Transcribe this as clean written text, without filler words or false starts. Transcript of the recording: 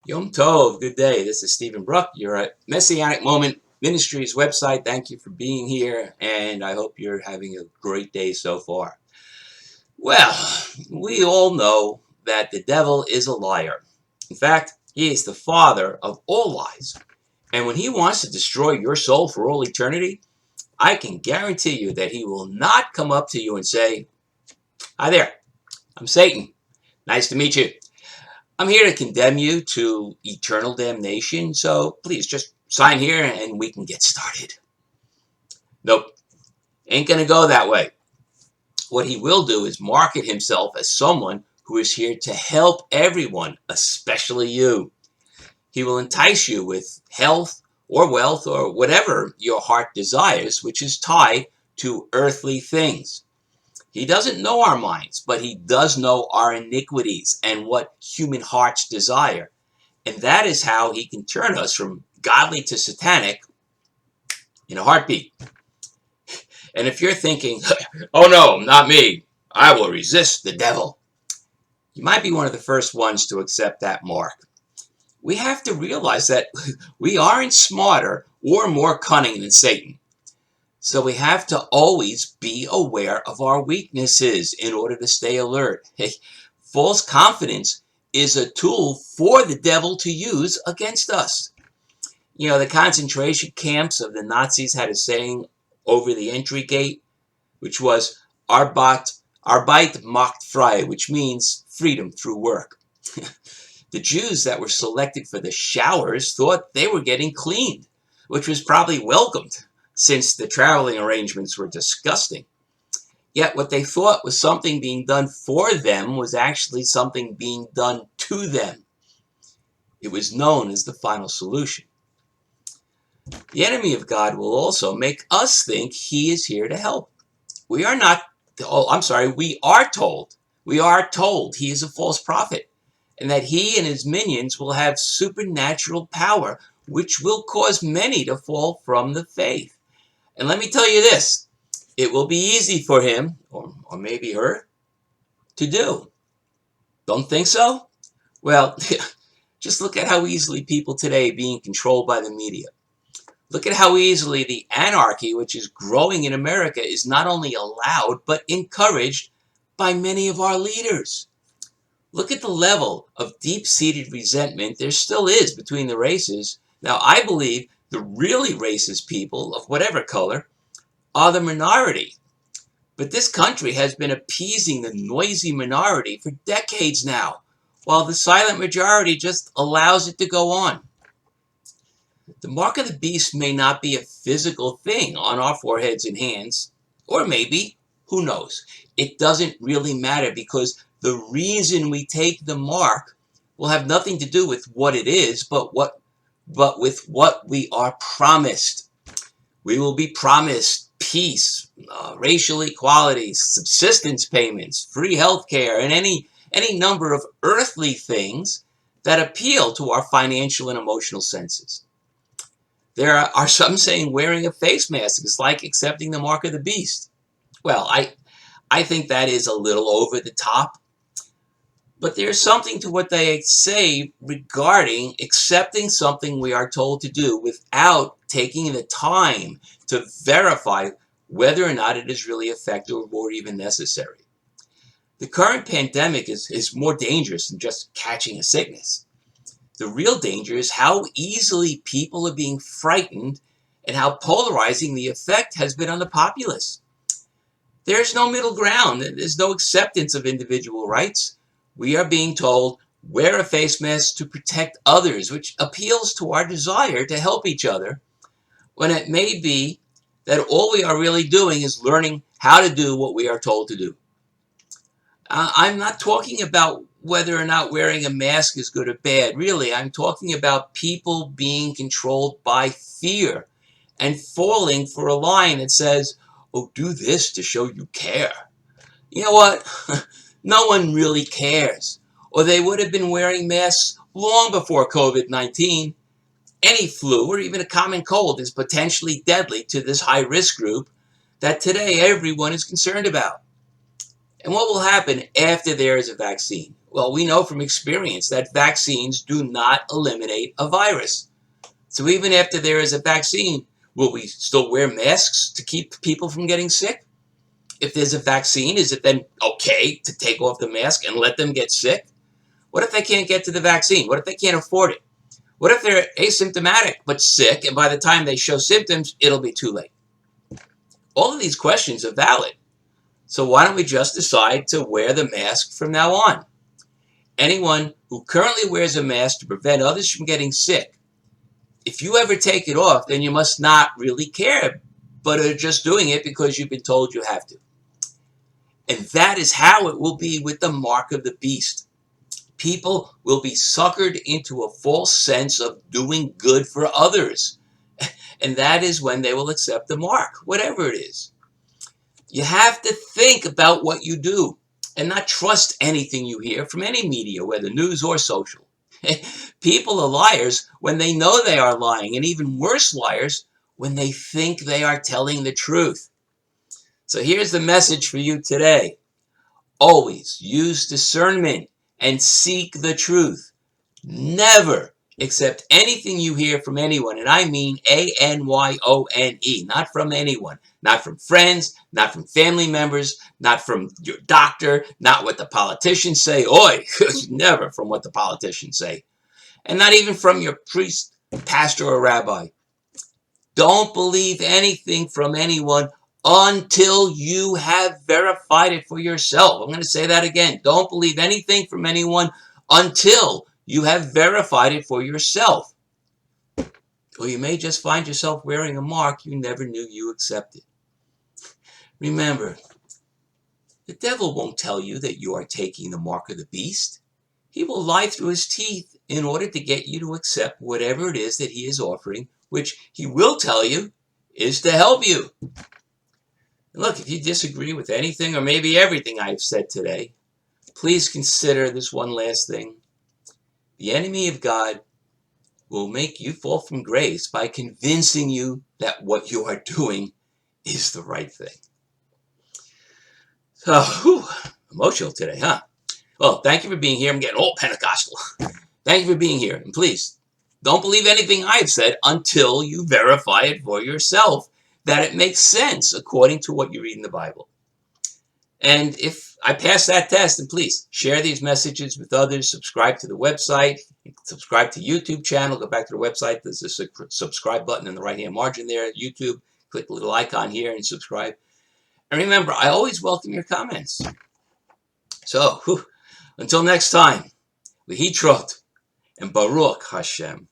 Yom Tov, good day. This is Stephen Bruck. You're at Messianic Moment Ministries website. Thank you for being here, and I hope you're having a great day so far. Well, we all know that the devil is a liar. In fact, he is the father of all lies. And when he wants to destroy your soul for all eternity, I can guarantee you that he will not come up to you and say, "Hi there, I'm Satan. Nice to meet you. I'm here to condemn you to eternal damnation, so please just sign here and we can get started." Nope, ain't gonna go that way. What he will do is market himself as someone who is here to help everyone, especially you. He will entice you with health or wealth or whatever your heart desires, which is tied to earthly things. He doesn't know our minds, but he does know our iniquities and what human hearts desire. And that is how he can turn us from godly to satanic in a heartbeat. And if you're thinking, "Oh no, not me, I will resist the devil," you might be one of the first ones to accept that mark. We have to realize that we aren't smarter or more cunning than Satan. So we have to always be aware of our weaknesses in order to stay alert. Hey, false confidence is a tool for the devil to use against us. You know, the concentration camps of the Nazis had a saying over the entry gate, which was Arbeit macht frei, which means freedom through work. The Jews that were selected for the showers thought they were getting cleaned, which was probably welcomed, since the traveling arrangements were disgusting. Yet what they thought was something being done for them was actually something being done to them. It was known as the final solution. The enemy of God will also make us think he is here to help. We are told he is a false prophet, and that he and his minions will have supernatural power, which will cause many to fall from the faith. And let me tell you this, it will be easy for him, or maybe her, to do. Don't think so? Well, just look at how easily people today are being controlled by the media. Look at how easily the anarchy, which is growing in America, is not only allowed, but encouraged by many of our leaders. Look at the level of deep-seated resentment there still is between the races. Now, I believe the really racist people of whatever color are the minority. But this country has been appeasing the noisy minority for decades now, while the silent majority just allows it to go on. The mark of the beast may not be a physical thing on our foreheads and hands, or maybe, who knows? It doesn't really matter, because the reason we take the mark will have nothing to do with what it is, but with what we are promised. We will be promised peace, racial equality, subsistence payments, free health care, and any number of earthly things that appeal to our financial and emotional senses. There are some saying wearing a face mask is like accepting the mark of the beast. Well, I think that is a little over the top. But there's something to what they say regarding accepting something we are told to do without taking the time to verify whether or not it is really effective or even necessary. The current pandemic is more dangerous than just catching a sickness. The real danger is how easily people are being frightened and how polarizing the effect has been on the populace. There's no middle ground. There's no acceptance of individual rights. We are being told, wear a face mask to protect others, which appeals to our desire to help each other, when it may be that all we are really doing is learning how to do what we are told to do. I'm not talking about whether or not wearing a mask is good or bad. Really, I'm talking about people being controlled by fear and falling for a line that says, "Oh, do this to show you care." You know what? No one really cares. Or they would have been wearing masks long before COVID-19. Any flu or even a common cold is potentially deadly to this high-risk group. that today everyone is concerned about. And what will happen after there is a vaccine? Well, we know from experience that vaccines do not eliminate a virus. So even after there is a vaccine, will we still wear masks to keep people from getting sick? If there's a vaccine, is it then okay to take off the mask and let them get sick? What if they can't get to the vaccine? What if they can't afford it? What if they're asymptomatic but sick, and by the time they show symptoms, it'll be too late? All of these questions are valid. So why don't we just decide to wear the mask from now on? Anyone who currently wears a mask to prevent others from getting sick, if you ever take it off, then you must not really care, but are just doing it because you've been told you have to. And that is how it will be with the mark of the beast. People will be suckered into a false sense of doing good for others. And that is when they will accept the mark, whatever it is. You have to think about what you do and not trust anything you hear from any media, whether news or social. People are liars when they know they are lying, and even worse liars when they think they are telling the truth. So here's the message for you today. Always use discernment and seek the truth. Never accept anything you hear from anyone, and I mean A-N-Y-O-N-E, not from anyone, not from friends, not from family members, not from your doctor, not what the politicians say. Oi, never from what the politicians say. And not even from your priest, pastor, or rabbi. Don't believe anything from anyone until you have verified it for yourself. I'm going to say that again. Don't believe anything from anyone until you have verified it for yourself. Or you may just find yourself wearing a mark you never knew you accepted. Remember, the devil won't tell you that you are taking the mark of the beast. He will lie through his teeth in order to get you to accept whatever it is that he is offering, which he will tell you is to help you. And look, if you disagree with anything or maybe everything I've said today, please consider this one last thing. The enemy of God will make you fall from grace by convincing you that what you are doing is the right thing. So, emotional today, huh? Well, thank you for being here. I'm getting all Pentecostal. Thank you for being here. And please, don't believe anything I've said until you verify it for yourself, that it makes sense according to what you read in the Bible. And if I pass that test, then please share these messages with others. Subscribe to the website. Subscribe to YouTube channel. Go back to the website. There's a subscribe button in the right-hand margin there at YouTube. Click the little icon here and subscribe. And remember, I always welcome your comments. So, until next time, Lehitrot and Baruch Hashem.